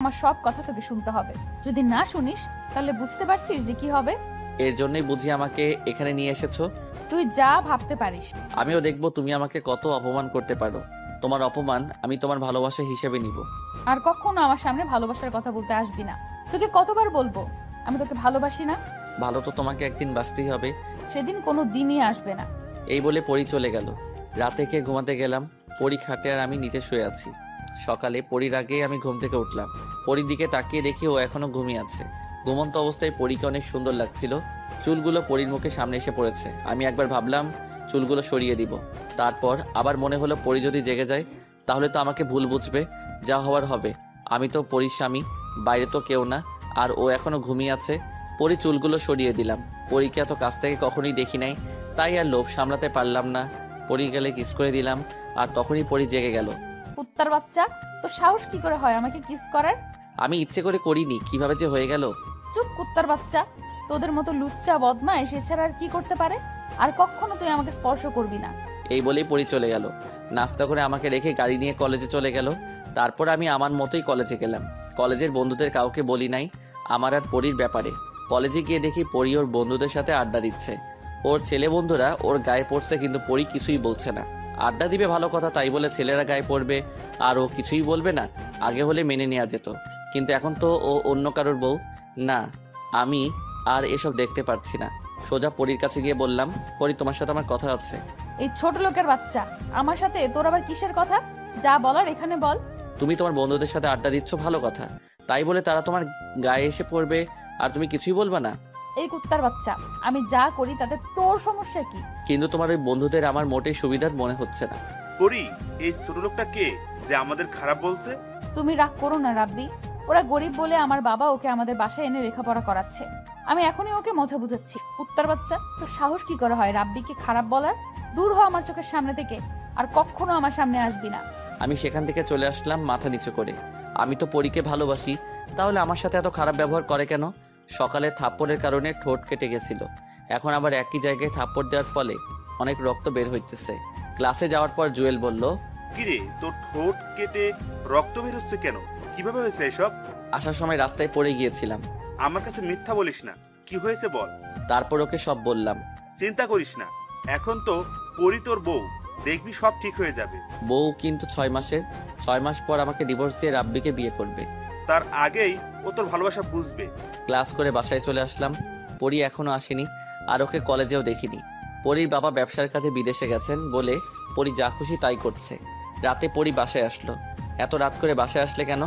আমার সব কথা তোকে শুনতে হবে। যদি না শুনিস তাহলে বুঝতে পারছিস যে কি হবে। এর জন্যই বুঝি আমাকে এখানে নিয়ে এসেছো। তুই যা ভাবতে পারিস। আমিও দেখবো তুমি আমাকে কত অপমান করতে পারো। তোমার অপমান আমি তোমার ভালোবাসা হিসেবে নিব। আর কখনো আমার সামনে ভালোবাসার কথা বলতে আসবি না। তোকে কতবার বলবো আমি তোকে ভালোবাসি না। ভালো তো তোমাকে একদিন বাসতেই হবে। সেদিন কোনো দিনই আসবে না। এই বলে পরি চলে গেল। রাতে খেয়ে ঘুমাতে গেলাম। পরি খাটে আর আমি নিচে শুয়ে আছি। সকালে পরির আগেই আমি ঘুম থেকে উঠলাম। পরির দিকে তাকিয়ে দেখি ও এখনো ঘুমিয়ে আছে। ঘুমন্ত অবস্থায় পরিকে অনেক সুন্দর লাগছিল। চুলগুলো পরির মুখে সামনে এসে পড়েছে। আমি একবার ভাবলাম চুলগুলো সরিয়ে দিব। তারপর আবার মনে হলো পরি যদি জেগে যায় তাহলে তো আমাকে ভুল বুঝবে। যা হওয়ার হবে। আমি তো পরির স্বামী, বাইরে তো কেউ না। আর ও এখনো ঘুমিয়ে আছে। পরি চুলগুলো সরিয়ে দিলাম। পরীকে এত কাছ থেকে কখনোই দেখি নাই, তাই আর লোভ সামলাতে পারলাম না। পরি গেলে কিস করে দিলাম। আর তখনই পরি জেগে গেল। কুত্তার বাচ্চা, তো সাহস কি করে হয় আমাকে কিস করার? আমি ইচ্ছে করে করিনি, কিভাবে যে হয়ে গেল। চুপ কুত্তার বাচ্চা। তোদের মতো লুচ্চা বদমাইশ এছাড়া আর কি করতে পারে? আর কখনো তুই আমাকে স্পর্শ করবি না। এই বলেই পরি চলে গেল। নাস্তা করে আমাকে রেখে গাড়ি নিয়ে কলেজে চলে গেল। তারপর আমি আমার মতোই কলেজে গেলাম। কলেজের বন্ধুদের কাউকে বলি নাই আমার আর পরির ব্যাপারে। কলেজে গিয়ে দেখি পরি ওর বন্ধুদের সাথে আড্ডা দিচ্ছে। ওর ছেলে বন্ধুরা ওর গায়ে পড়ছে, কিন্তু পরি কিছুই বলছে না। আড্ডা দিবে ভালো কথা, তাই বলে ছেলেরা গায়ে পড়বে আর ও কিছুই বলবে না? আগে হলে মেনে নেওয়া যেত, কিন্তু এখন তো ও অন্য কারোর বউ। না, আমি আর এসব দেখতে পারছি না। সোজা পরির কাছে গিয়ে বললাম, পরি তোমার সাথে আমার কথা আছে। এই ছোট লোকের বাচ্চা, আমার সাথে তোর আবার কিসের কথা? যা বলার এখানে বল। তুমি তোমার বন্ধুদের সাথে আড্ডা দিচ্ছ ভালো কথা, তাই বলে তারা তোমার গায়ে এসে পড়বে আর তুমি কিছুই বলবা না? এই কুত্তার বাচ্চা, আমি যা করি তাতে তোর সমস্যা কি? কিন্তু তোমার ওই বন্ধুদের আমার মোটেই সুবিধার মনে হচ্ছে না। পরি, এই ছোট লোকটা কে যে আমাদের খারাপ বলছে? তুমি রাগ করো না রাব্বি। ওরা গরিব বলে আমার বাবা ওকে আমাদের বাসায় এনে লেখাপড়া করাচ্ছে। আমি এখনই ওকে মাথা বুঝাচ্ছি। কুত্তার বাচ্চা, তোর সাহস কি করে হয় রাব্বিকে খারাপ বলার? দূর হ আমার চোখের সামনে থেকে। আর কখনো আমার সামনে আসবি না। আমি সেখান থেকে চলে আসলাম মাথা নিচু করে। আমি তো পরীকে ভালোবাসি, তাহলে আমার সাথে এত খারাপ ব্যবহার করে কেন? সকালে থাপ্পড়ের কারণে ঠোঁট কেটে গেছিল, এখন আবার একই জায়গায় থাপ্পড় দেওয়ার ফলে অনেক রক্ত বের হইতেছে। ক্লাসে যাওয়ার পর জুয়েল বলল, কিরে, তোর ঠোঁট কেটে রক্ত বের হচ্ছে কেন? কিভাবে হয়েছে এসব? আসার সময় রাস্তায় পড়ে গিয়েছিলাম। আমার কাছে মিথ্যা বলিস না, কি হয়েছে বল। তারপর ওকে সব বললাম। চিন্তা করিস না, এখন তো পরি তোর বউ, দেখবি সব ঠিক হয়ে যাবে। বউ কিন্তু 6 মাসের। 6 মাস পর আমাকে ডিভোর্স দিয়ে রাব্বিকে বিয়ে করবে। তার আগেই ও তোর ভালোবাসা বুঝবে। ক্লাস করে বাসায় চলে আসলাম। পরি এখনো আসেনি, আর ওকে কলেজেও দেখিনি। পরির বাবা ব্যবসার কাজে বিদেশে গেছেন বলে পরি যা খুশি তাই করছে। রাতে পরি বাসায় আসলো। এত রাত করে বাসায় আসলে কেন?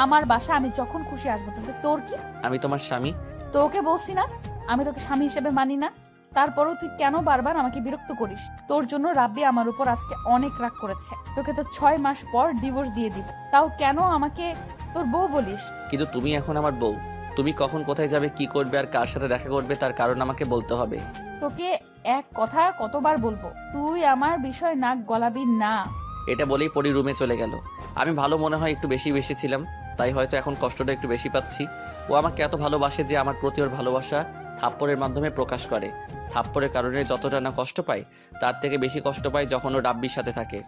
আমার বাসা আমি যখন খুশি আসবো, তাতে তোর কি? আমি তোমার স্বামী। তোকে বলছি না আমি তোকে স্বামী হিসেবে মানি না? তারপরও তুই কেন বারবার আমাকে বিরক্ত করিস? তোর জন্য রাব্বি আমার উপর আজকে অনেক রাগ করেছে। তোকে তো 6 মাস পর ডিভোর্স দিয়ে দিব, তাও কেন আমাকে তোর বউ বলিস? কিন্তু তুমি এখন আমার বউ। তুমি কখন কোথায় যাবে, কি করবে আর কার সাথে দেখা করবে তার কারণ আমাকে বলতে হবে। তোকে এক কথা কতবার বলবো, তুই আমার বিষয় নাক গলাবি না। এটা বলেই পরি রুমে চলে গেল। আমি ভালো মনে হয় একটু বেশি ছিলাম, তাই হয়তো এখন কষ্টটা একটু বেশি পাচ্ছি। ও আমাকে এত ভালোবাসে যে আমার প্রতি ওর ভালোবাসা থাপ্পড়ের মাধ্যমে প্রকাশ করে। থাপ্পড়ের কারণে যতটা না কষ্ট পাই, তার থেকে বেশি কষ্ট পাই যখন ও রাব্বির সাথে থাকে।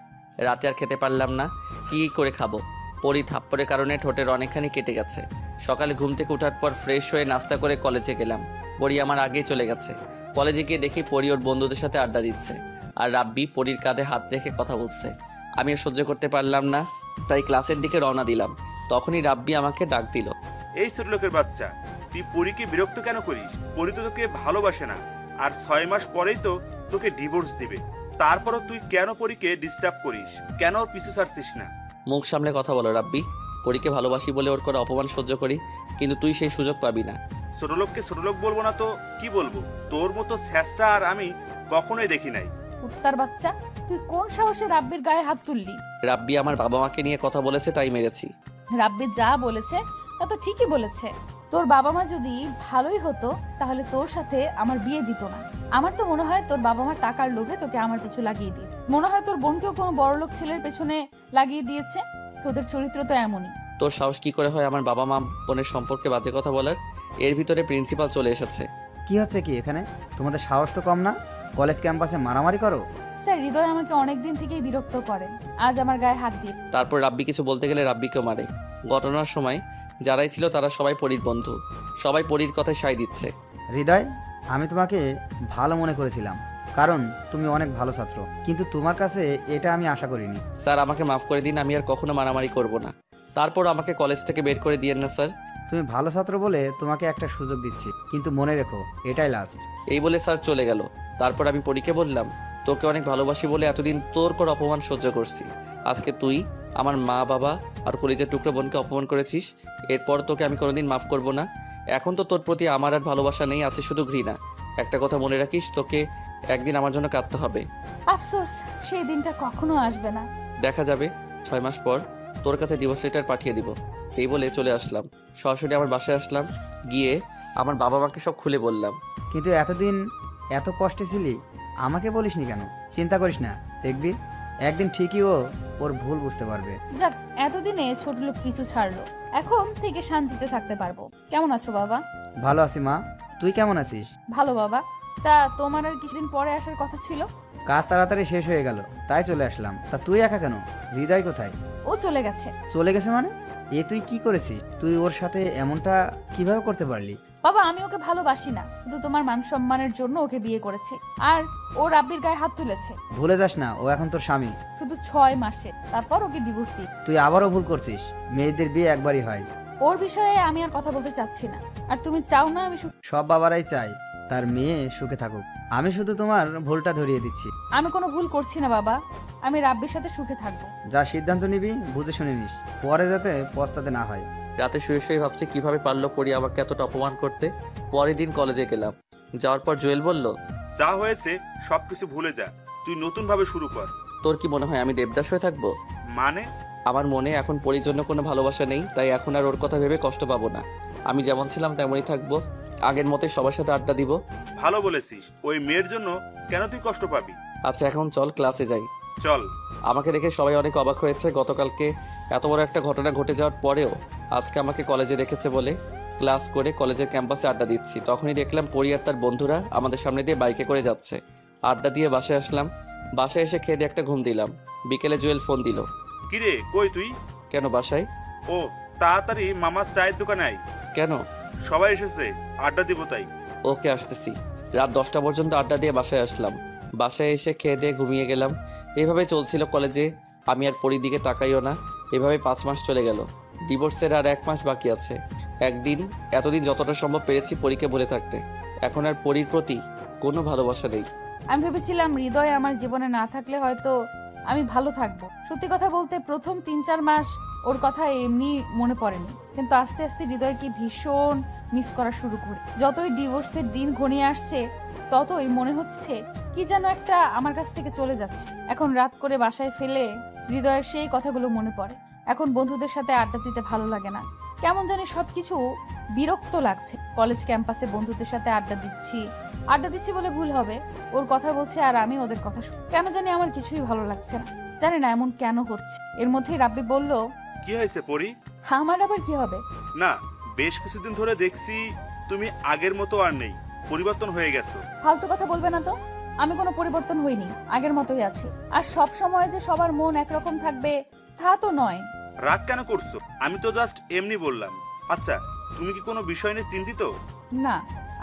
রাতে আর খেতে পারলাম না, কি করে খাবো? পরি থাপ্পড়ের কারণে ঠোঁটের অনেকখানি কেটে গেছে। সকালে ঘুম থেকে ওঠার পর ফ্রেশ হয়ে নাস্তা করে কলেজে গেলাম। পরি আমার আগেই চলে গেছে। কলেজে গিয়ে দেখি পরি ওর বন্ধুদের সাথে আড্ডা দিচ্ছে, আর রাব্বি পরির কাঁধে হাত রেখে কথা বলছে। আমি আর সহ্য করতে পারলাম না, তাই ক্লাসের দিকে রওনা দিলাম। তখনই রাব্বি আমাকে ডাক দিল। এই ছোট লোকের বাচ্চা, তুই পরীকে বিরক্ত কেন করিস? পরী তো তোকে ভালোবাসে না, আর 6 মাস পরেই তো তোকে ডিভোর্স দিবে। তারপরও তুই কেন পরীকে ডিস্টার্ব করিস? কেন ওর পিছু ছাড়ছিস না? মুখ সামলে কথা বলো রাব্বি। পরীকে ভালোবাসি বলে ওর করে অপমান সহ্য করি, কিন্তু তুই সেই সুযোগ পাবি না। ছোট লোককে ছোট লোক বলবো না তো কি বলবো? তোর মতো স্যাসটা আর আমি কখনোই দেখি নাই। কুত্তার বাচ্চা, তুই কোন সাহসে রাব্বির গায়ে হাত তুললি? রাব্বি আমার বাবা মাকে নিয়ে কথা বলেছে, তাই মেরেছি। রাব্বি যা বলেছে তা তো ঠিকই বলেছে। তোর বাবা মা যদি ভালোই হতো তাহলে তোর সাথে আমার বিয়ে দিত না। আমার তো মনে হয় তোর বাবা মা টাকার লোভে তোকে আমার পিছু লাগিয়ে দিয়ে, মনে হয় তোর বোনকেও কোনো বড়লোক ছেলের পেছনে লাগিয়ে দিয়েছে। তোদের চরিত্র তো এমনই। তোর সাহস কি করে হয় আমার বাবা মা বোনের সম্পর্কে বাজে কথা বলার? এর ভিতরে প্রিন্সিপাল চলে এসেছে। কি হচ্ছে কি এখানে? তোমাদের সাহস তো কম না, কলেজ ক্যাম্পাসে মারামারি করো? স্যার, হৃদয় আমাকে অনেকদিন থেকেই বিরক্ত করেন, আজ আমার গায়ে হাত দিয়ে। তারপর রাব্বি কিছু বলতে গেলে রাব্বিকেও মারে। ঘটনার সময় যারাই ছিল তারা সবাই পরীর বন্ধু, সবাই পরীর কথায় সায় দিচ্ছে। হৃদয়, আমি তোমাকে ভালো মনে করেছিলাম, কারণ তুমি অনেক ভালো ছাত্র, কিন্তু তোমার কাছে এটা আমি আশা করিনি। স্যার আমাকে মাফ করে দিন, আমি আর কখনো মারামারি করব না। তারপর আমাকে কলেজ থেকে বের করে দিয়েন না স্যার। তুমি ভালো ছাত্র বলে তোমাকে একটা সুযোগ দিচ্ছি, কিন্তু মনে রেখো এটাই লাস্ট। এই বলে স্যার চলে গেল। তারপর আমি পরীকে বললাম, তোকে অনেক ভালোবাসি বলে এতদিন তোর কর অপমান সহ্য করছি, আজকে তুই আমার মা বাবা আর কলেজের টুকরো বোনকে অপমান করেছিস, এরপর তোকে আমি কোনোদিন মাফ করব না। এখন তো তোর প্রতি আমার আর ভালোবাসা নেই, আছে শুধু ঘৃণা। একটা কথা মনে রাখিস, তোকে একদিন আমার জন্য কাঁদতে হবে। আফসোস, সেই দিনটা কখনো আসবে না। দেখা যাবে 6 মাস পর তোর কাছে ডিভোর্স লেটার পাঠিয়ে দিব। এই বলে চলে আসলাম, সরাসরি আমার বাসায় আসলাম। গিয়ে আমার বাবা মাকে সব খুলে বললাম। কিন্তু এতদিন এত কষ্টে ছিলি, আমাকে বলিসনি কেন? চিন্তা করিস না, দেখবি একদিন ঠিকই ওর ভুল বুঝতে পারবে। যাক, এতদিনে ছোট লোক কিছু ছাড়লো, এখন থেকে শান্তিতে থাকতে পারবো। কেমন আছো বাবা? ভালো আছি মা, তুই কেমন আছিস? ভালো বাবা। তা তোমার আর কিছুদিন পরে আসার কথা ছিল? কাজ তাড়াতাড়ি শেষ হয়ে গেল, তাই চলে আসলাম। তা তুই একা কেন? হৃদয় কোথায়? ও চলে গেছে। চলে গেছে মানে? তুই কি করেছিস? তুই ওর সাথে এমনটা কিভাবে করতে পারলি? বাবা, আমি ওকে ভালোবাসি না, শুধু তোমার মান সম্মানের জন্য ওকে বিয়ে করেছি। আর ও রাব্বির গায়ে হাত তুলেছে। ভুলে যাস না, ও এখন তোর স্বামী। শুধু 6 মাসে, তারপর ওকে ডিভোর্স দিই। তুই আবারও ভুল করছিস, মেয়েদের বিয়ে একবারই হয়। ওর বিষয়ে আমি আর কথা বলতে চাচ্ছি না। আর তুমি চাও না আমি সব বাবারাই চায় তার মেয়ে সুখে থাকুক, আমি শুধু তোমার ভুলটা ধরিয়ে দিচ্ছি। আমি কোনো ভুল করছি না বাবা, আমি রাব্বির সাথে সুখে থাকবো। যা সিদ্ধান্ত নিবি বুঝে শুনে নিস, পরে যাতে পস্তাতে না হয়। রাতে শুয়ে শুয়ে ভাবছি কিভাবে পারলো পরি আমাকে এতটা অপমান করতে। পরের দিন কলেজে গেলাম, যাওয়ার পর জুয়েল বলল, যা হয়েছে সবকিছু ভুলে যা, তুই নতুন ভাবে শুরু কর। তোর কি মনে হয় আমি দেবদাস হয়ে থাকবো? মানে? আমার মনে এখন পরির জন্য কোনো ভালোবাসা নেই, তাই এখন আর ওর কথা ভেবে কষ্ট পাবো না। আমি যেমন ছিলাম তেমনই থাকবো, আগের মতোই সবার সাথে আড্ডা দিব। ভালো বলেছিস, ওই মেয়ের জন্য কেন তুই কষ্ট পাবি? আচ্ছা এখন চল ক্লাসে যাই। চল। আমাকে দেখে সবাই অনেক অবাক হয়েছে। গতকালকে এত বড় একটা ঘটনা ঘটে যাওয়ার পরেও আজকে আমাকে কলেজে দেখেছে বলে ক্লাস করে কলেজের ক্যাম্পাসে আড্ডা দিচ্ছি। তখনই দেখলাম পরি আর তার বন্ধুরা আমাদের সামনে দিয়ে বাইকে করে যাচ্ছে। আড্ডা দিয়ে বাসায় আসলাম, বাসায় এসে খেয়ে দিয়ে একটা ঘুম দিলাম। বিকেলে জুয়েল ফোন দিল। কিরে কই তুই? কেন বাসায়? ও তাড়াতাড়ি মামার চায়ের দোকানে আয়, কেন? সবাই এসেছে, আড্ডা দিব তাই। ওকে আসতেছি। রাত 10টা পর্যন্ত আড্ডা দিয়ে বাসায় আসলাম, বাসায় এসে খেয়ে দিয়ে ঘুমিয়ে গেলাম। এভাবে চলছিল কলেজে, আমি আর পরির দিকে তাকাইও না। এভাবে 5 মাস চলে গেল, ডিভোর্সের আর 1 মাস বাকি আছে। এতদিন যতটা সম্ভব পেরেছি পরীকে বলে থাকতে। এখন আর পরির প্রতি কোনো ভালোবাসা নেই। আমি ভেবেছিলাম হৃদয় আমার জীবনে না থাকলে হয়তো আমি ভালো থাকবো। সত্যি কথা বলতে প্রথম 3-4 মাস ওর কথা এমনি মনে পড়েনি, কিন্তু আস্তে আস্তে হৃদয়কে ভীষণ মিস করা শুরু করি। যতই ডিভোর্সের দিন ঘনিয়ে আসছে ততই মনে হচ্ছে কি যেন একটা আমার কাছ থেকে চলে যাচ্ছে। এখন রাত করে বাসায় ফেলে হৃদয়ের সেই কথাগুলো মনে পড়ে। এখন বন্ধুদের সাথে আড্ডা দিতে ভালো লাগে না, কেমন জানি সবকিছু বিরক্ত লাগছে। কলেজ ক্যাম্পাসে বন্ধুদের সাথে আড্ডা দিচ্ছি বলে ভুল হবে, ওর কথা বলছে আর আমি ওদের কথা শুনি। কেন জানি আমার কিছুই ভালো লাগছে না, জানি না এমন কেন হচ্ছে। এর মধ্যেই রাব্বি বলল, কি হয়েছে পরি? আমার আবার কি হবে? না, বেশ কিছুদিন ধরে দেখছি তুমি আগের মতো আর নেই, পরিবর্তন হয়ে গেছো। ফালতু কথা বলবে না তো, আমি কোনো পরিবর্তন হইনি, আগের মতোই আছি। আর সব সময় যে সবার মন একরকম থাকবে তা তো নয়। রাগ কেন করছো? আমি তো জাস্ট এমনি বললাম। আচ্ছা, তুমি কি কোনো বিষয় নিয়ে চিন্তিত? না,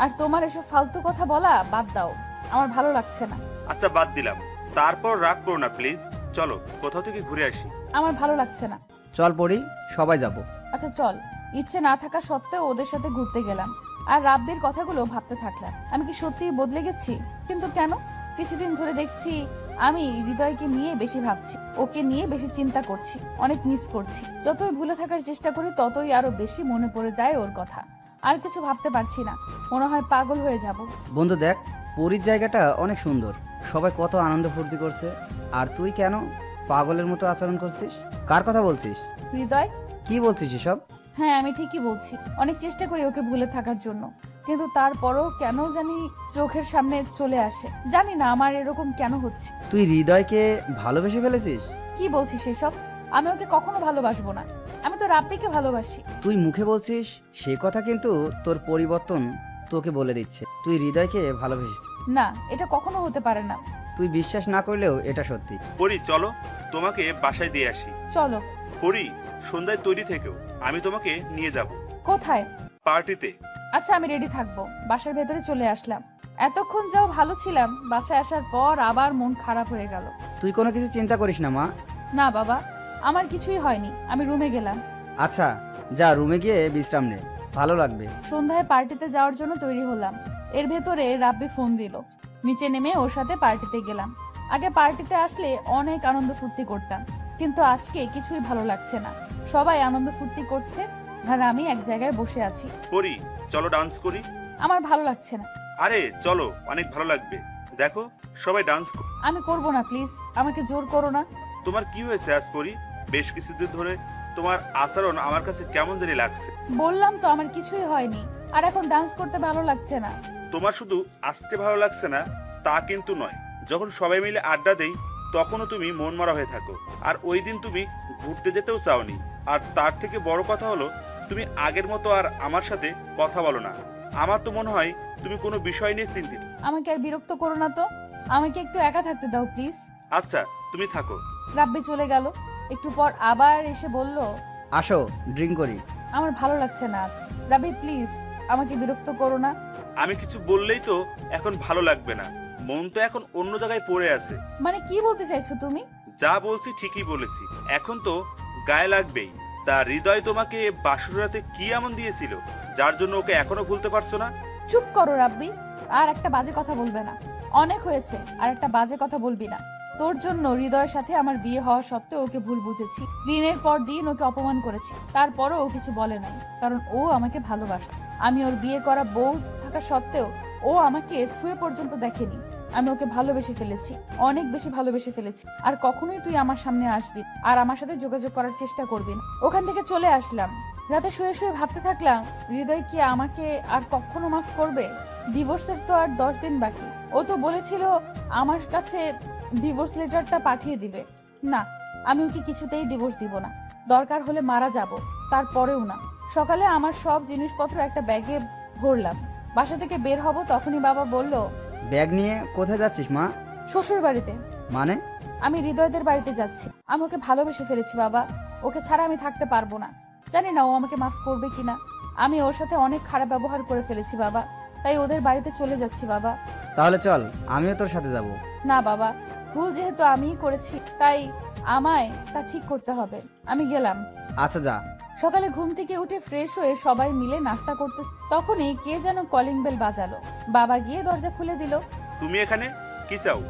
আর তোমার এসব ফালতু কথা বলা বাদ দাও, আমার ভালো লাগছে না। আচ্ছা বাদ দিলাম, তারপর রাগ করো না প্লিজ। চলো কোথাও থেকে ঘুরে আসি। আমার ভালো লাগছে না। চল পড়ি, সবাই যাব। আচ্ছা চল। ইচ্ছে না থাকা সত্ত্বেও ওদের সাথে ঘুরতে গেলাম আর রাব্বির কথাগুলো ভাবতে থাকলাম। আমি কি সত্যিই বদলে গেছি? কিন্তু কেন? কিছুদিন ধরে দেখছি আমি হৃদয়কে নিয়ে বেশি ভাবছি, ওকে নিয়ে বেশি চিন্তা করছি, অনেক মিস করছি। যতই ভুলে থাকার চেষ্টা করি ততই আরো বেশি মনে পড়ে যায় ওর কথা। আর কিছু ভাবতে পারছি না, মনে হয় পাগল হয়ে যাব। বন্ধু দেখ, পুরীর জায়গাটা অনেক সুন্দর, সবাই কত আনন্দ ফুর্তি করছে, আর তুই কেন পাগলের মতো আচরণ করছিস? কার কথা বলছিস? হৃদয়। কি বলছিস এসব? হ্যাঁ, আমি ঠিকই বলছি। অনেক চেষ্টা করি ওকে ভুলে থাকার জন্য, কিন্তু তারপরও কেন জানি চোখের সামনে চলে আসে। জানি না আমার এরকম কেন হচ্ছে। তুই হৃদয়কে ভালোবেসে ফেলেছিস? কি বলছিস এসব? আমি ওকে কখনো ভালোবাসবো না, আমি তো রাব্বিকে ভালোবাসি। তুই মুখে বলছিস সে কথা, কিন্তু তোর পরিবর্তন তোকে বলে দিচ্ছে তুই হৃদয়কে ভালোবেসেছিস। না, এটা কখনো হতে পারে না। তুই বিশ্বাস না করলেও এটা সত্যি। পরি চলো, তোমাকে বাসায় দিয়ে আসি। চলো। পরি সন্ধ্যায় তৈরি থেকেও, আমি তোমাকে নিয়ে যাব কোথায়? পার্টিতে। আচ্ছা, আমি রেডি থাকবো। বাসার ভেতরে চলে আসলাম। এতক্ষণ যাও ভালো ছিলাম, বাসায় আসার পর আবার মন খারাপ হয়ে গেল। তুই কোনো কিছু চিন্তা করিস না মা। না বাবা, আমার কিছুই হয়নি। আমি রুমে গেলাম। আচ্ছা যা, রুমে গিয়ে বিশ্রাম নে, ভালো লাগবে। সন্ধ্যায় পার্টিতে যাওয়ার জন্য তৈরি হলাম। এর ভেতরে রাব্বি ফোন দিল। নিচে নেমে ওর সাথে পার্টিতে গেলাম। আগে পার্টিতে আসলে অনেক আনন্দ ফুর্তি করতাম, কিন্তু আজকে কিছুই ভালো লাগছে না। সবাই আনন্দ ফুর্তি করছে আর আমি এক জায়গায় বসে আছি। পরি, চলো ডান্স করি। আমার ভালো লাগছে না। আরে চলো, অনেক ভালো লাগবে। দেখো সবাই ডান্স। আমি করব না, প্লিজ আমাকে জোর করো না। তোমার কি হয়েছে আজ পরি? বেশ কিছুদিন ধরে তোমার আচরণ আমার কাছে কেমন জানি লাগছে। বললাম তো আমার কিছুই হয়নি, আর এখন ডান্স করতে ভালো লাগছে না। তোমার শুধু আজকে ভালো লাগছে না তা কিন্তু নয়, যখন সবাই মিলে আড্ডা দেই তখনও তুমি মন মারা হয়ে থাকো। আর ওই দিন তুমি ঘুরতে যেতেও চাওনি। আর তার থেকে বড় কথা হলো, তুমি আগের মতো আর আমার সাথে কথা বলো না। আমার তো মনে হয় তুমি কোনো বিষয় নিয়ে চিন্তিত। আমাকে আর বিরক্ত করো না তো, আমাকে একটু একা থাকতে দাও প্লিজ। আচ্ছা তুমি থাকো। রাব্বি চলে গেল। একটু পর আবার এসে বলল, আসো ড্রিঙ্ক করি। আমার ভালো লাগছে না আজ। রাব্বি প্লিজ আমাকে বিরক্ত করো না। আমি কিছু বললেই তো এখন ভালো লাগবে না, মন তো এখন অন্য জায়গায় পড়ে আছে। মানে কি বলতে চাইছো তুমি? যা বলছি ঠিকই বলেছি, এখন তো গায়ে লাগবেই। তা হৃদয় তোমাকে বাসুরাতে কি এমন দিয়েছিল যার জন্য ওকে এখনো ভুলতে পারছো না? চুপ করো রাব্বি, আর একটা বাজে কথা বলবে না। অনেক হয়েছে, আর একটা বাজে কথা বলবি না। তোর জন্য হৃদয়ের সাথে আমার বিয়ে হওয়া সত্ত্বেও ওকে ভুল বুঝেছি। দিনের পর দিন ওকে অপমান করেছি, তারপরও ও কিছু বলে নাই, কারণ ও আমাকে ভালোবাসত। আমি ওর বিয়ে করা বউ থাকা সত্ত্বেও ও আমাকে ছুঁয়ে পর্যন্ত দেখেনি। আমি ওকে ভালোবেসে ফেলেছি, অনেক বেশি ভালোবেসে ফেলেছি। আর কখনোই তুই আমার সামনে আসবি আর আমার সাথে যোগাযোগ করার চেষ্টা করবি না। ওখান থেকে চলে আসলাম। রাতে শুয়ে শুয়ে ভাবতে থাকলাম, হৃদয় কি আমাকে আর কখনো মাফ করবে? ডিভোর্সের তো আর 10 দিন বাকি। ও তো বলেছিল আমার কাছে ডিভোর্স লেটারটা পাঠিয়ে দিবে। না, আমি ওকে কিছুতেই ডিভোর্স দিব না। দরকার হলে মারা যাব, তারপরেও না। সকালে আমার সব জিনিসপত্র একটা ব্যাগে ভরলাম। বাসা থেকে বের হব, তখনই বাবা বলল, ব্যাগ নিয়ে কোথায় যাচ্ছিস মা? শ্বশুর বাড়িতে। মানে? আমি হৃদয়দের বাড়িতে যাচ্ছি। আমি ওকে ভালোবেসে ফেলেছি বাবা, ওকে ছাড়া আমি থাকতে পারবো না। জানি না ও আমাকে মাফ করবে কিনা। আমি ওর সাথে অনেক খারাপ ব্যবহার করে ফেলেছি বাবা, তাই ওদের বাড়িতে চলে যাচ্ছি বাবা। তাহলে চল, আমিও তোর সাথে যাব। না বাবা, ভুল যেহেতু আমিই করেছি, তাই আমায় তা ঠিক করতে হবে। আমি গেলাম। আচ্ছা যা। সকালে ঘুম থেকে উঠে ফ্রেশ হয়ে সবাই মিলে নাস্তা করতে, তখনই কে যেন কলিং বেল বাজালো। বাবা গিয়ে দরজা খুলে দিল। তুমি এখানে কি চাও?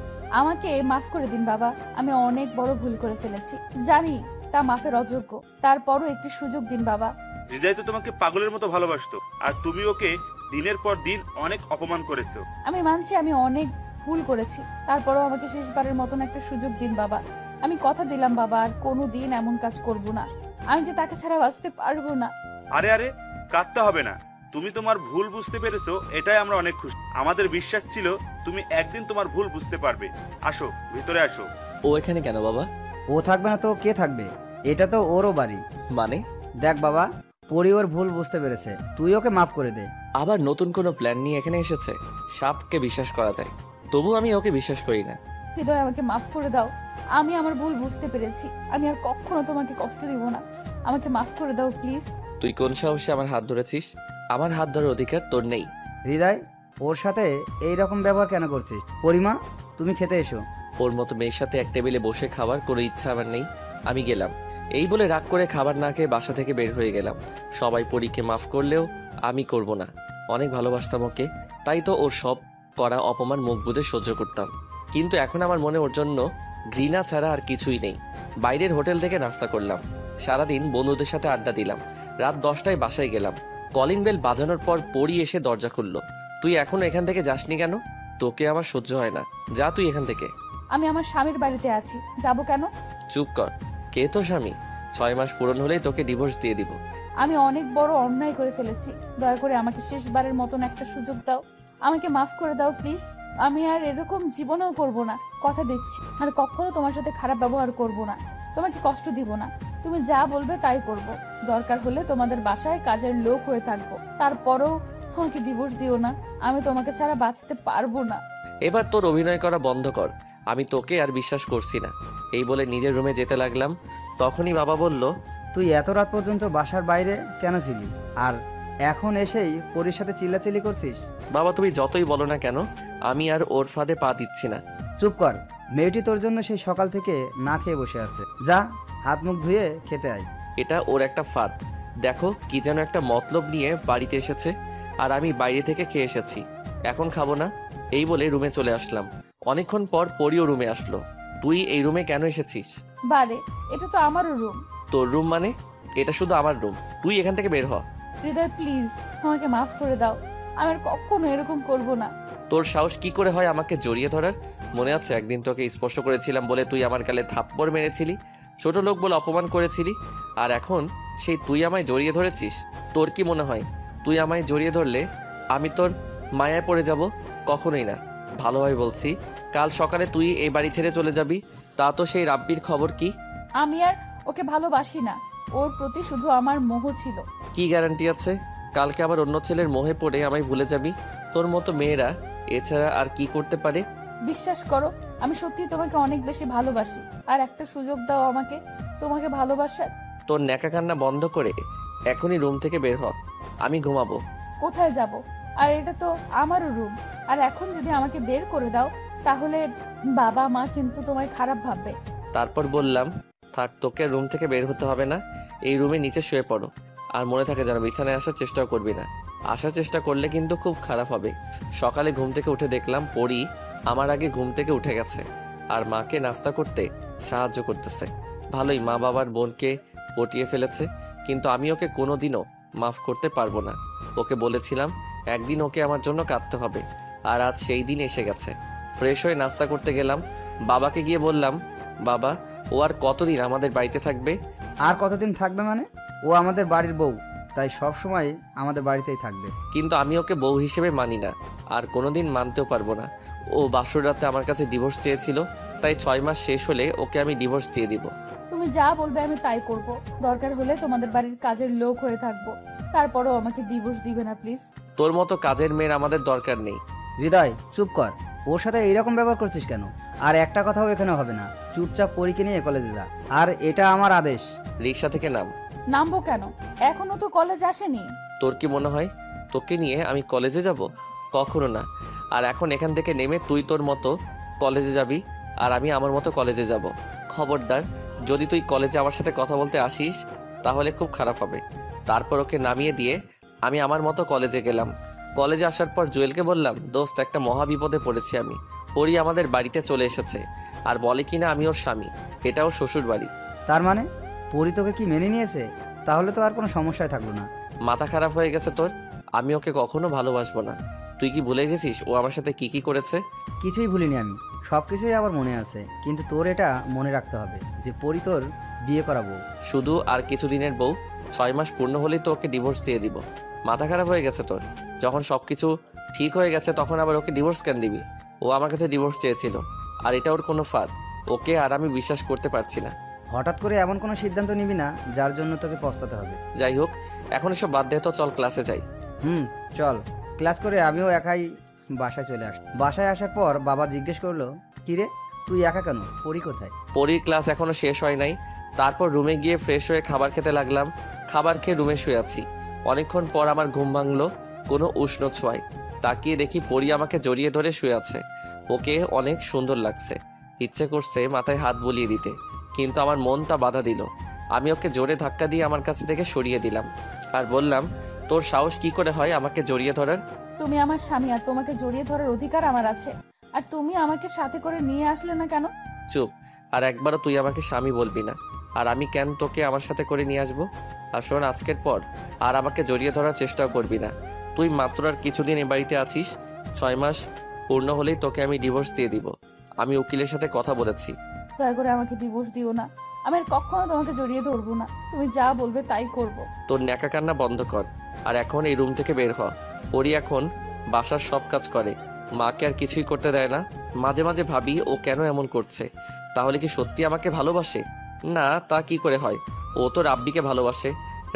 আমাকে মাফ করে দিন বাবা, আমি অনেক বড় ভুল করে ফেলেছি। জানি তা মাফের অযোগ্য, তারপরও একটি সুযোগ দিন বাবা। হৃদয় তো তোমাকে পাগলের মতো ভালোবাসতো, আর তুমি ওকে দিনের পর দিন অনেক অপমান করেছো। আমি মানছি আমি অনেক ভুল করেছি, তারপরও আমাকে শেষবারের মতন একটা সুযোগ দিন বাবা। আমি কথা দিলাম বাবা, আর কোনো দিন এমন কাজ করব না। আমি যে তাকে ছাড়া বাঁচতে পারবো না। আরে আরে, কাঁদতে হবে না। তুমি তোমার ভুল বুঝতে পেরেছো, এটাই আমরা অনেক খুশি। আমাদের বিশ্বাস ছিল তুমি একদিন তোমার ভুল বুঝতে পারবে। আসো ভিতরে আসো। ও এখানে কেন বাবা? ও থাকবে না তো কে থাকবে? এটা তো ওরও বাড়ি। মানে? দেখ বাবা, পরি ওর ভুল বুঝতে পেরেছে, তুই ওকে মাফ করে দে। আবার নতুন কোনো প্ল্যান নিয়ে এখানে এসেছে? সাপকে বিশ্বাস করা যায়, তবু আমি ওকে বিশ্বাস করি না। হৃদয় আমাকে মাফ করে দাও, আমি আমার ভুল বুঝতে পেরেছি। আমি আর কখনো তোমাকে কষ্ট দিব না। আমাকে মাফ করে দাও প্লিজ। তুই কোন সাহসে আমার হাত ধরেছিস? আমার হাত ধরার অধিকার তোর নেই। হৃদয়, ওর সাথে এই রকম ব্যবহার কেন করছিস? পরিমা, তুমি খেতে এসো। ওর মতো মেয়ের সাথে এক টেবিলে বসে খাওয়ার কোনো ইচ্ছা আমার নেই। আমি গেলাম। এই বলে রাগ করে খাবার না খেয়ে বাসা থেকে বের হয়ে গেলাম। সবাই পরীকে মাফ করলেও আমি করব না। অনেক ভালোবাসতাম ওকে, তাই তো ওর সব করা অপমান মুখ বুজে সহ্য করতাম। কিন্তু এখন আমার মনে ওর জন্য ঘৃণা ছাড়া আর কিছুই নেই। বাইরের হোটেল থেকে নাস্তা করলাম, সারাদিন বন্ধুদের সাথে আড্ডা দিলাম। রাত 10টায় বাসায় গেলাম। কলিং বেল বাজানোর পর পরি এসে দরজা খুললো। তুই এখনো এখান থেকে যাসনি কেন? তোকে আমার সহ্য হয় না, যা তুই এখান থেকে। আমি আমার স্বামীর বাড়িতে আছি, যাব কেন? চুপ কর। কে তো স্বামী? 6 মাস পূরণ হলেই তোকে ডিভোর্স দিয়ে দিব। আমি অনেক বড় অন্যায় করে ফেলেছি, দয়া করে আমাকে শেষবারের মতন একটা সুযোগ দাও। আমাকে মাফ করে দাও প্লিজ। আমি আর এরকম জীবনেও করব না, কথা দিচ্ছি। আর কখনো তোমার সাথে খারাপ ব্যবহার করব না, তোমাকে কষ্ট দিব না। তুমি যা বলবে তাই করব। দরকার হলে তোমাদের বাসায় কাজের লোক হয়ে থাকবো, তারপরেও আমাকে ডিভোর্স দিও না। আমি তোমাকে ছাড়া বাঁচতে পারবো না। এবার তোর অভিনয় করা বন্ধ কর, আমি তোকে আর বিশ্বাস করছি না। এই বলে নিজের রুমে যেতে লাগলাম। তখনই বাবা বলল, তুই এত রাত পর্যন্ত বাসার বাইরে কেন ছিলি? আর এখন এসেই পরীর সাথে চিল্লাচিল্লি করছিস? বাবা তুমি যতই বলো না কেন, আমি আর ওর ফাঁদে পা দিচ্ছি না। চুপ কর। মেয়েটি তোর জন্য সেই সকাল থেকে না খেয়ে বসে আছে। যা, হাত মুখ ধুয়ে খেতে আয়। এটা ওর একটা ফাঁদ। দেখো কি যেন একটা মতলব নিয়ে বাড়িতে এসেছে, আর আমি বাইরে থেকে খেয়ে এসেছি, এখন খাবো না। এই বলে রুমে চলে আসলাম। অনেকক্ষণ পর পরিও রুমে আসলো। তুই এই রুমে কেন এসেছিস? বারে, এটা তো আমারও রুম। তোর রুম মানে? এটা শুধু আমার রুম, তুই এখান থেকে বের হ। হৃদয় প্লিজ আমাকে মাফ করে দাও, আমি আর কখনো এরকম করব না। তোর সাহস কি করে হয় আমাকে জড়িয়ে ধরার? মনে আছে একদিন তোকে স্পর্শ করেছিলাম বলে তুই আমার গালে থাপ্পড় মেরেছিলি, ছোট লোক বলে অপমান করেছিলি, আর এখন সেই তুই আমায় জড়িয়ে ধরেছিস? তোর কি মনে হয় তুই আমায় জড়িয়ে ধরলে আমি তোর মায়ায় পড়ে যাব? কখনোই না। ভালোভাবে বলছি, কাল সকালে তুই এই বাড়ি ছেড়ে চলে যাবি। তা তো সেই রাব্বির খবর কি? আমি আর ওকে ভালোবাসি না, ওর প্রতি শুধু আমার মোহ ছিল। কি গ্যারান্টি আছে কালকে আবার অন্য ছেলের মোহে পড়ে আমায় ভুলে যাবি? তোর মতো মেয়েরা এছাড়া আর কি করতে পারে? বিশ্বাস করো, আমি সত্যি তোমাকে অনেক বেশি ভালোবাসি। আর একটা সুযোগ দাও আমাকে তোমাকে ভালোবাসার। তোর ন্যাকা কান্না বন্ধ করে এখনই রুম থেকে বের হ, আমি ঘুমাবো। কোথায় যাব? আর এটা তো আমারও রুম। আর এখন যদি আমাকে বের করে দাও তাহলে বাবা মা কিন্তু তোমায় খারাপ ভাববে। তারপর বললাম, থাক, তোকে রুম থেকে বের হতে হবে না, এই রুমে নিচে শুয়ে পড়ো। আর মনে থাকে যেন বিছানায় আসার চেষ্টাও করবি না। আসার চেষ্টা করলে কিন্তু খুব খারাপ হবে। সকালে ঘুম থেকে উঠে দেখলাম পরি আমার আগে ঘুম থেকে উঠে গেছে আর মাকে নাস্তা করতে সাহায্য করতেছে। ভালোই, মা বাবার বোনকে পটিয়ে ফেলেছে, কিন্তু আমি ওকে কোনোদিনও মাফ করতে পারবো না। ওকে বলেছিলাম একদিন ওকে আমার জন্য কাঁদতে হবে, আর আজ সেই দিন এসে গেছে। ফ্রেশ হয়ে নাস্তা করতে গেলাম। বাবাকে গিয়ে বললাম, বাবা ও আর কতদিন আমাদের বাড়িতে থাকবে? আর কতদিন থাকবে মানে? ও আমাদের বাড়ির বউ, তাই সব সময় আমাদের বাড়িতেই থাকবে। কিন্তু আমি ওকে বউ হিসেবে মানি না, আর কোনোদিন মানতেও পারবো না। ও বাসর রাতে আমার কাছে ডিভোর্স চেয়েছিল, তাই 6 মাস শেষ হলে ওকে আমি ডিভোর্স দিয়ে দিব। তুমি যা বলবে আমি তাই করব। দরকার হলে তোমাদের বাড়ির কাজের লোক হয়ে থাকবো, তারপরেও আমাকে ডিভোর্স দিবে না প্লিজ। তোর মতো কাজের মেয়ের আমাদের দরকার নেই। হৃদয় চুপ কর। ওর সাথে এইরকম ব্যবহার করছিস কেন? আর একটা কথাও এখানে হবে না। চুপচাপ পরীকে নিয়ে কলেজে যা, আর এটা আমার আদেশ। রিক্সা থেকে নাম। নামবো কেন? এখনো তো কলেজ আসেনি। তোর কি মনে হয় তোকে নিয়ে আমি কলেজে যাব? কখনো না। আর এখন এখান থেকে নেমে তুই তোর মতো কলেজে যাবি, আর আমি আমার মতো কলেজে যাব। খবরদার, যদি তুই কলেজে আমার সাথে কথা বলতে আসিস তাহলে খুব খারাপ হবে। তারপর ওকে নামিয়ে দিয়ে আমি আমার মতো কলেজে গেলাম। কলেজে আসার পর জুয়েলকে বললাম, দোস্ত একটা মহা বিপদে পড়েছি আমি। পরি আমাদের বাড়িতে চলে এসেছে আর বলে কিনা আমি ওর স্বামী, এটা ওর শ্বশুর বাড়ি। তার মানে পরী তোকে কি মেনে নিয়েছে? তাহলে তো আর কোনো সমস্যায় থাকলো না। মাথা খারাপ হয়ে গেছে তোর? আমি ওকে কখনো ভালোবাসবো না। তুই কি ভুলে গেছিস ও আমার সাথে কি কি করেছে? কিছুই ভুলিনি আমি, সব কিছুই আবার মনে আছে। কিন্তু তোর এটা মনে রাখতে হবে যে পরী তোর বিয়ে করাবো। শুধু আর কিছুদিনের বউ, 6 মাস পূর্ণ হলেই তো ওকে ডিভোর্স দিয়ে দিব। মাথা খারাপ হয়ে গেছে তোর? যখন সবকিছু ঠিক হয়ে গেছে তখন আবার ওকে ডিভোর্স কেন দিবি? ও আমার কাছে ডিভোর্স চেয়েছিল, আর এটা ওর কোনো ফাঁদ। ওকে আর আমি বিশ্বাস করতে পারছি না। হঠাৎ করে এমন কোনো সিদ্ধান্ত নিবি না যার জন্য তোকে পস্তাতে হবে। যাই হোক, এখন এসব বাদ দে তো, চল ক্লাসে যাই। চল। ক্লাস করে আমিও একাই বাসায় চলে আস। বাসায় আসার পর বাবা জিজ্ঞেস করলো, কিরে তুই একা কেন? পরী কোথায়? পরীর ক্লাস এখনো শেষ হয় নাই। তারপর রুমে গিয়ে ফ্রেশ হয়ে খাবার খেতে লাগলাম। খাবার খেয়ে রুমে শুয়ে আছি। অনেকক্ষণ পর আমার ঘুম ভাঙলো কোনো উষ্ণ ছোঁয়ায়। তাকিয়ে দেখি পরী আমাকে জড়িয়ে ধরে শুয়ে আছে। ওকে অনেক সুন্দর লাগছে। ইচ্ছে করছে মাথায় হাত বুলিয়ে দিতে, কিন্তু আমার মন তা বাধা দিল। আমি ওকে জোরে ধাক্কা দিয়ে আমার কাছে থেকে সরিয়ে দিলাম আর বললাম, তোর সাহস কি করে হয় আমাকে জড়িয়ে ধরার? তুমি আমার স্বামী, আর তোমাকে জড়িয়ে ধরার অধিকার আমার আছে। আর তুমি আমাকে সাথে করে নিয়ে আসলে না কেন? চুপ। আর একবারও তুই আমাকে স্বামী বলবি না। আর আমি কেন তোকে আমার সাথে করে নিয়ে আসবো? আর শোন, আজকের পর আর আমাকে জড়িয়ে ধরার চেষ্টাও করবি না। তুই মাত্র আর কিছুদিন এ বাড়িতে আছিস। 6 মাস পূর্ণ হলেই তোকে আমি ডিভোর্স দিয়ে দিব। আমি উকিলের সাথে কথা বলেছি। দয়া করে আমাকে ডিভোর্স দিও না, আমি আর কখনো তোমাকে জড়িয়ে ধরবো না। তুমি যা বলবে তাই করব। তোর ন্যাকা কান্না বন্ধ কর, আর এখন এই রুম থেকে বের হ। পরি এখন বাসার সব কাজ করে, মাকে আর কিছুই করতে দেয় না। মাঝে মাঝে ভাবি ও কেন এমন করছে। তাহলে কি সত্যি আমাকে ভালোবাসে? না, তা কি করে হয়? ও তো রাব্বিকে ভালোবাসে।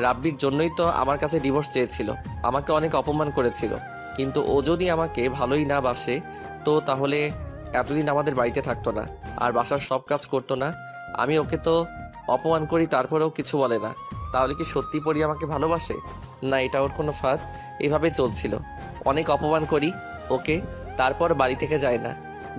রাব্বির জন্যই তো আমার কাছে ডিভোর্স চেয়েছিল, আমাকে অনেক অপমান করেছিল। কিন্তু ও যদি আমাকে ভালোই না বাসে তো তাহলে এতদিন আমাদের বাড়িতে থাকতো না আর বাসার সব কাজ করতো না। আমি ওকে তো অপমান করি তারপরেও কিছু বলে না। তাহলে কি সত্যি পরি আমাকে ভালোবাসে? না, এটা ওর কোনো ফাঁদ। এভাবেই চলছিল। অনেক অপমান করি ওকে, তারপর বাড়ি থেকে যায় না।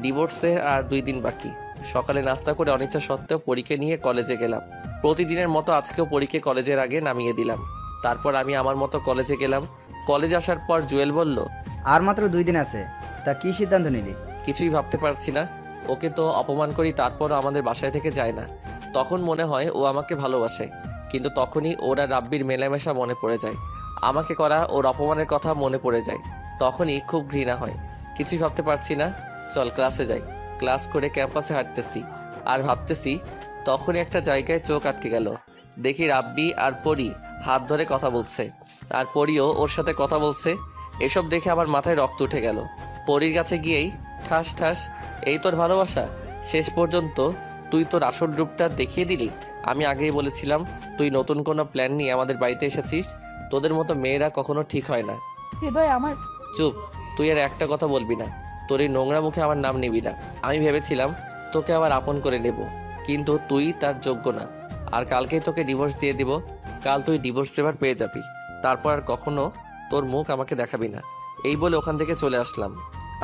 ডিভোর্সের আর 2 দিন বাকি। সকালে নাস্তা করে অনিচ্ছা সত্ত্বেও পরীকে নিয়ে কলেজে গেলাম। প্রতিদিনের মতো আজকেও পরীকে কলেজের আগে নামিয়ে দিলাম। তারপর আমি আমার মতো কলেজে গেলাম। কলেজে আসার পর জুয়েল বলল, আর মাত্র 2 দিন আছে, তা কি সিদ্ধান্ত নিলি? কিছুই ভাবতে পারছি না। ওকে তো অপমান করি, তারপরও আমাদের বাসায় থেকে যায় না। তখন মনে হয় ও আমাকে ভালোবাসে, কিন্তু তখনই ওরা রাব্বির মেলামেশা মনে পড়ে যায়। আমাকে করা ওর অপমানের কথা মনে পড়ে যায়। তখনই খুব ঘৃণা হয়। কিছুই ভাবতে পারছি না। চল ক্লাসে যাই। ক্লাস করে ক্যাম্পাসে হাঁটতেছি আর ভাবতেছি, তখনই একটা জায়গায় চোখ আটকে গেল। দেখি রাব্বি আর পরি হাত ধরে কথা বলছে, আর পরিও ওর সাথে কথা বলছে। এসব দেখে আমার মাথায় রক্ত উঠে গেল। পরির কাছে গিয়েই ঠাস ঠাস, এই তোর ভালোবাসা? শেষ পর্যন্ত তুই তোর আসল রূপটা দেখিয়ে দিলি। আমি আগেই বলেছিলাম তুই নতুন কোনো প্ল্যান নিয়ে আমাদের বাড়িতে এসেছিস। তোদের মতো মেয়েরা কখনো ঠিক হয় না। হৃদয় আমার। চুপ, তুই আর একটা কথা বলবি না। তোর এই নোংরা মুখে আমার নাম নিবি না। আমি ভেবেছিলাম তোকে আবার আপন করে নেব, কিন্তু তুই তার যোগ্য না। আর কালকেই তোকে ডিভোর্স দিয়ে দিব। কাল তুই ডিভোর্স পেপার পেয়ে যাবি। তারপর আর কখনো তোর মুখ আমাকে দেখাবি না। এই বলে ওখান থেকে চলে আসলাম।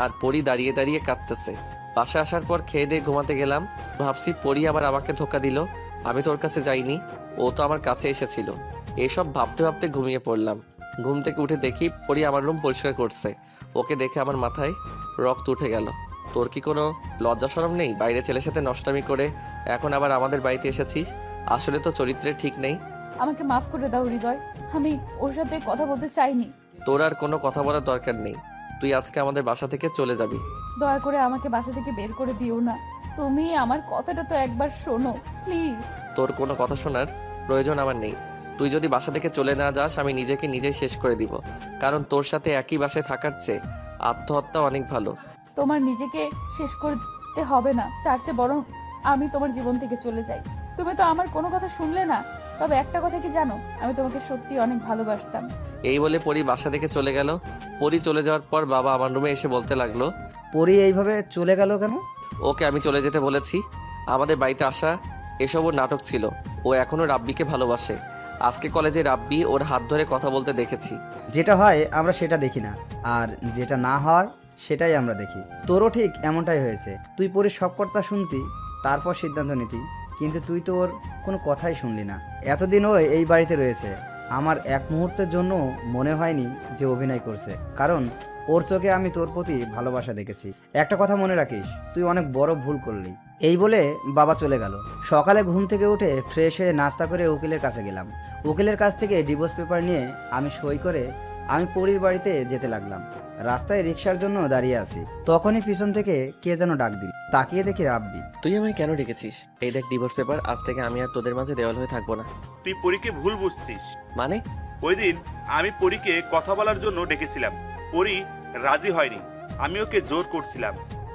আর পরি দাঁড়িয়ে দাঁড়িয়ে কাঁদতেছে। বাসা আসার পর খেয়ে দিয়ে ঘুমাতে গেলাম। ভাবছি পরি আবার আমাকে ধোকা দিল। আমি তোর কাছে যাইনি, ও তো আমার কাছে এসেছিল। এসব ভাবতে ভাবতে ঘুমিয়ে পড়লাম। ঘুম থেকে উঠে দেখি পরি আমার রুম পরিষ্কার করছে। ওকে দেখে আমার মাথায় রক্ত উঠে গেল। তোর কি কোনো লজ্জা শরম নেই? বাইরে ছেলের সাথে নষ্টামি করে এখন আবার আমাদের বাড়িতে এসেছিস। আসলে তো চরিত্রে ঠিক নেই। আমাকে মাফ করে দাও হৃদয়, আমি ওর সাথে কথা বলতে চাইনি। তোর আর কোনো কথা বলার দরকার নেই। তুই আজকে আমাদের বাসা থেকে চলে যাবি। দয়া করে আমাকে বাসা থেকে বের করে দিও না। তুমি আমার কথাটা তো একবার শোনো প্লিজ। তোর কোনো কথা শোনার প্রয়োজন আমার নেই। তুই যদি বাসা থেকে চলে না যাস, আমি নিজেকে নিজেই শেষ করে দিব। কারণ তোর সাথে একই বাসায় থাকার চেয়ে আত্মহত্যা অনেক ভালো। তোমার নিজেকে শেষ করতে হবে না, তার চেয়ে বরং আমি তোমার জীবন থেকে চলে যাই। তুমি তো আমার কোনো কথা শুনলে না। তবে একটা কথা কি জানো, আমি তোমাকে সত্যি অনেক ভালোবাসতাম। এই বলে পরি বাসা থেকে চলে গেল। পরি চলে যাওয়ার পর বাবা আমার রুমে এসে বলতে লাগলো, পরি এইভাবে চলে গেল কেন? ওকে আমি চলে যেতে বলেছি। আমাদের বাড়িতে আসা এসব ওর নাটক ছিল। ও এখনো রাব্বিকে ভালোবাসে। আজকে কলেজে রাব্বি ওর হাত ধরে কথা বলতে দেখেছি। যেটা হয় আমরা সেটা দেখি না, আর যেটা না হওয়ার সেটাই আমরা দেখি। তোরও ঠিক এমনটাই হয়েছে। তুই পরির সব কথা শুনতি, তারপর সিদ্ধান্ত নিতি, কিন্তু তুই তো ওর কোনো কথাই শুনলি না। এতদিন ও এই বাড়িতে রয়েছে, আমার এক মুহূর্তের জন্য মনে হয়নি যে অভিনয় করছে, কারণ ওর চোখে আমি তোর প্রতি ভালোবাসা দেখেছি। একটা কথা মনে রাখিস, তুই অনেক বড় ভুল করলি। এই বলে বাবা চলে গেল। সকালে ঘুম থেকে উঠে ফ্রেশ হয়ে নাস্তা করে উকিলের কাছে গেলাম। উকিলের কাছ থেকে ডিভোর্স পেপার নিয়ে আমি সই করে আমি পরির বাড়িতে যেতে লাগলাম। রাস্তায় রিক্সার জন্য দাঁড়িয়ে আছি, তখনই পিছন থেকে কে যেন ডাক দিল। তাকিয়ে দেখি রাব্বি। তুই আমায় কেন ডেকেছিস? এই দেখ ডিভোর্স পেপার। আজ থেকে আমি আর তোদের মাঝে দেওয়াল হয়ে থাকবো না। তুই পরীকে ভুল বুঝছিস। মানে? ওই দিন আমি পরীকে কথা বলার জন্য ডেকেছিলাম, পরী রাজি হয়নি। আমি ওকে জোর করছিলাম।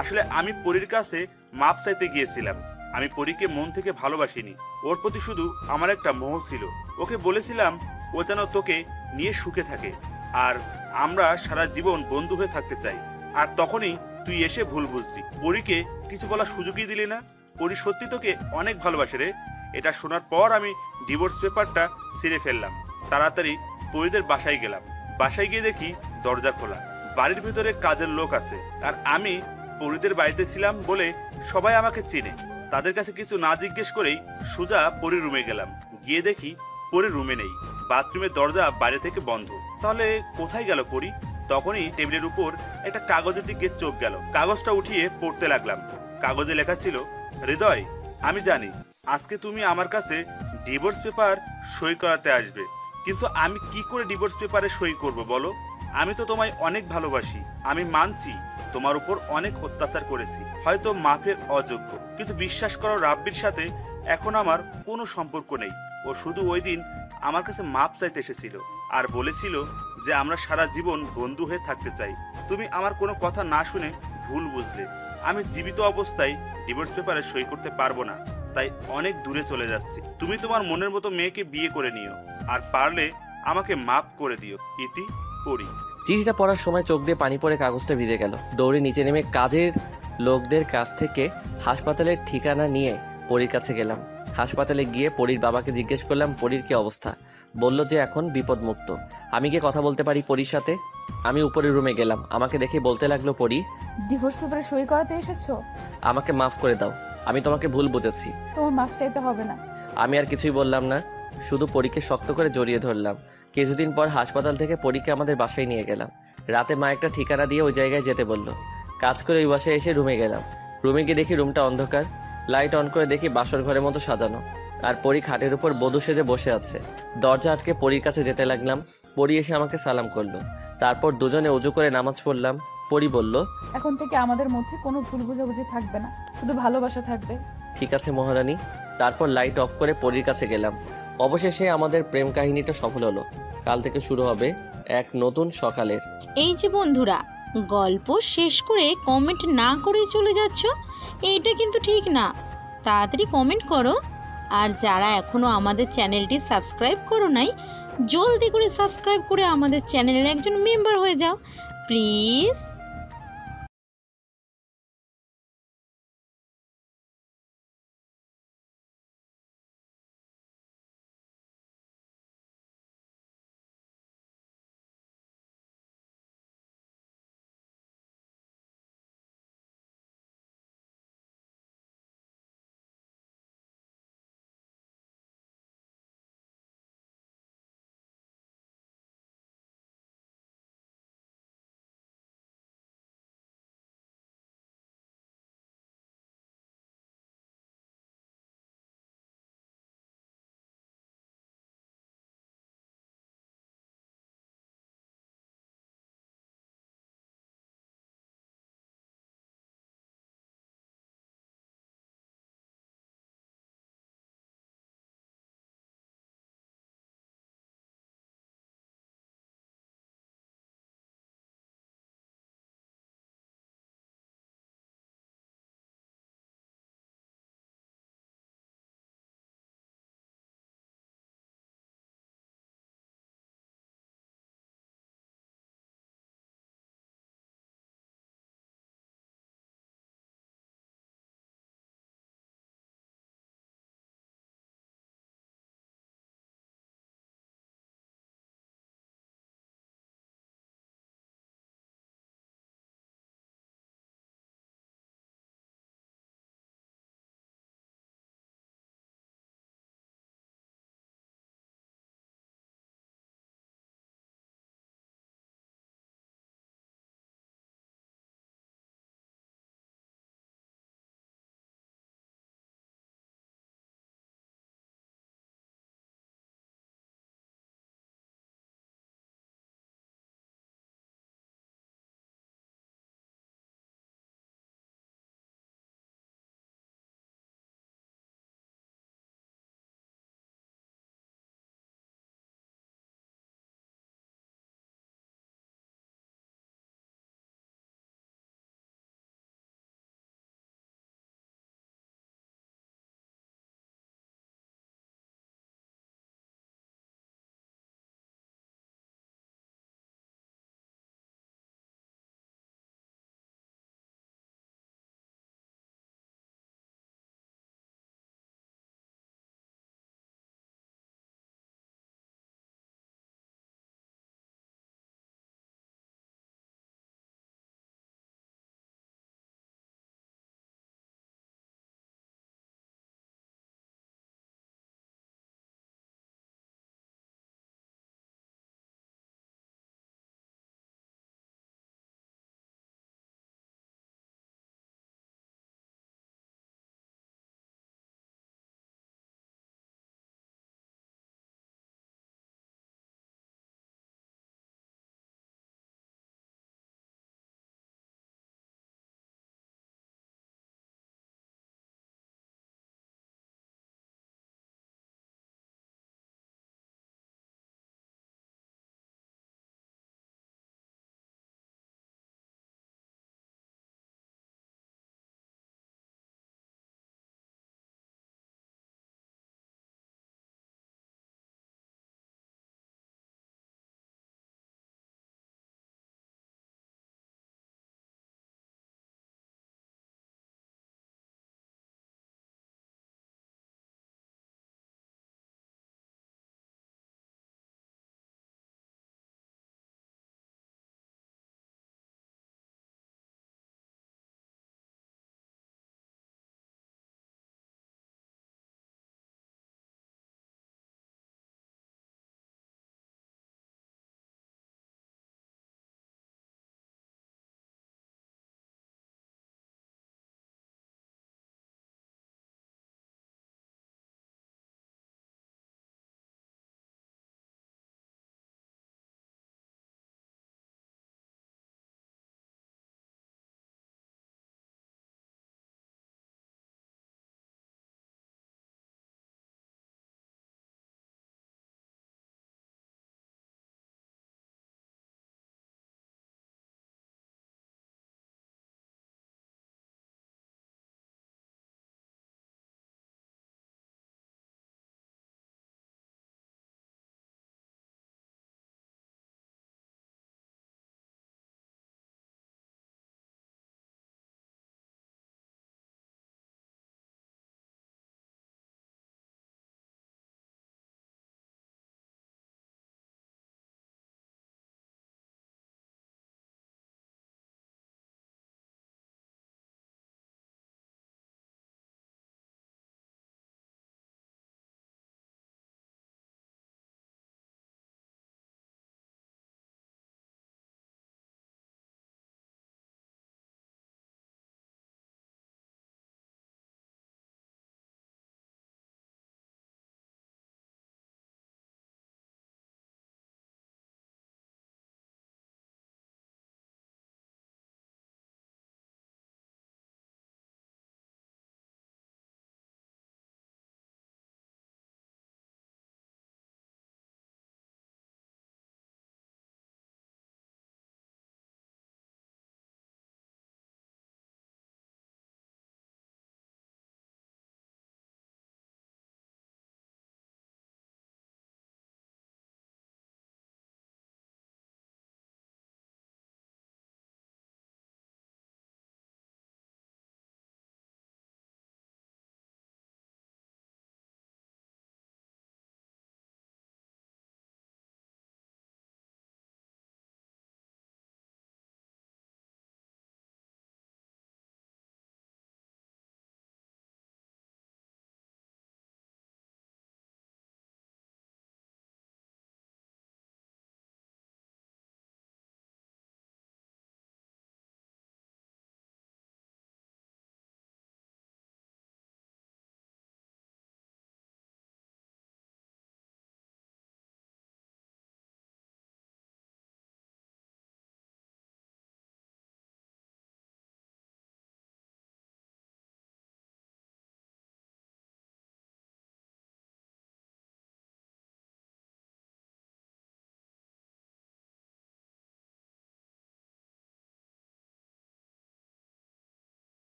আসলে আমি পরীর কাছে মাপ চাইতে গিয়েছিলাম। আমি পরীকে মন থেকে ভালোবাসিনি। ওর প্রতি শুধু আমার একটা মোহ ছিল। ওকে বলেছিলাম ও যেন তোকে নিয়ে সুখে থাকে, আর আমরা সারা জীবন বন্ধু হয়ে থাকতে চাই। আর তখনই তুই এসে ভুল বুঝলি। পরীকে কিছু বলার সুযোগই দিলি না। পরী সত্যি তোকে অনেক ভালোবাসে রে। এটা শোনার পর আমি ডিভোর্স পেপারটা ছিঁড়ে ফেললাম। তাড়াতাড়ি পরীদের বাসায় গেলাম। বাসায় গিয়ে দেখি দরজা খোলা। বাড়ির ভিতরে কাজের লোক আছে, আর আমি পরীদের বাড়িতে ছিলাম বলে সবাই আমাকে চিনে। তাদের কাছে কিছু না জিজ্ঞেস করেই সোজা পরীর রুমে গেলাম। গিয়ে দেখি পরীর রুমে নেই। বাথরুমের দরজা বাইরে থেকে বন্ধ। তাহলে কোথায় গেল পরী? তখনই টেবিলের উপর একটা কাগজের দিকে চোখ গেল। কাগজটা উঠিয়ে পড়তে লাগলাম। কাগজে লেখা ছিল, হৃদয়, আমি জানি আজকে তুমি আমার কাছে ডিভোর্স পেপার সই করাতে আসবে, কিন্তু আমি কি করে ডিভোর্স পেপারে সই করব বলো? আমি তো তোমায় অনেক ভালোবাসি। আমি মানছি তোমার উপর অনেক অত্যাচার করেছি, হয়তো মাফের অযোগ্য, কিন্তু বিশ্বাস করো রাব্বির সাথে এখন আমার কোনো সম্পর্ক নেই। ও শুধু ওই দিন আমার কাছে মাপ চাইতে এসেছিল আর বলেছিল যে আমরা সারা জীবন বন্ধু হয়ে থাকতে চাই। তুমি আমার কোনো কথা না শুনে ভুল বুঝলে। আমি জীবিত অবস্থায় ডিভোর্স পেপারে সই করতে পারবো না, তাই অনেক দূরে চলে যাচ্ছি। তুমি তোমার মনের মতো মেয়েকে বিয়ে করে নিও, আর পারলে আমাকে মাফ করে দিও। ইতি, পড়ি। চিঠিটা পড়ার সময় চোখ দিয়ে পানি পড়ে কাগজটা ভিজে গেল। দৌড়ে নিচে নেমে কাজের লোকদের কাছ থেকে হাসপাতালের ঠিকানা নিয়ে পরীর কাছে গেলাম। হাসপাতালে গিয়ে পরীর বাবাকে জিজ্ঞেস করলাম পরীর কি অবস্থা। বলল যে এখন বিপদমুক্ত। আমি কি কথা বলতে পারি পরীর সাথে? আমি উপরের রুমে গেলাম। আমাকে দেখে বলতে লাগলো, পরী, ডিভোর্স পেপারে সই করাতে এসেছো? আমাকে মাফ করে দাও, আমি তোমাকে ভুল বুঝেছি। তোমার মাফ চাইতে হবে না। আমি আর কিছুই বললাম না, শুধু পরীকে শক্ত করে জড়িয়ে ধরলাম। কিছুদিন পর হাসপাতাল থেকে পরীকে আমাদের বাসায় নিয়ে গেলাম। রাতে মা একটা ঠিকানা দিয়ে ওই জায়গায় যেতে বলল। কাজ করে ওই বাসায় এসে রুমে গেলাম। রুমে গিয়ে দেখি রুমটা অন্ধকার। লাইট অন করে দেখি বাসর ঘরের মতো সাজানো, আর পরী খাটের উপর বধূ সেজে বসে আছে। দরজা আটকে পরীর কাছে যেতে লাগলাম। পরী এসে আমাকে সালাম করলো। তারপর দুজনে অজু করে নামাজ পড়লাম। পরী বলল, এখন থেকে আমাদের মধ্যে কোনো ভুল বোঝাবুঝি থাকবে না, শুধু ভালোবাসা থাকবে। ঠিক আছে মহারানী। তারপর লাইট অফ করে পরীর কাছে গেলাম। অবশেষে আমাদের প্রেম কাহিনীটা সফল হলো। কাল থেকে শুরু হবে এক নতুন সকালের। এই যে বন্ধুরা, গল্প শেষ করে কমেন্ট না করে চলে যাচ্ছ, এইটা কিন্তু ঠিক না। তাড়াতাড়ি কমেন্ট করো। আর যারা এখনও আমাদের চ্যানেলটি সাবস্ক্রাইব করো নাই, জলদি করে সাবস্ক্রাইব করে আমাদের চ্যানেলের একজন মেম্বার হয়ে যাও প্লিজ।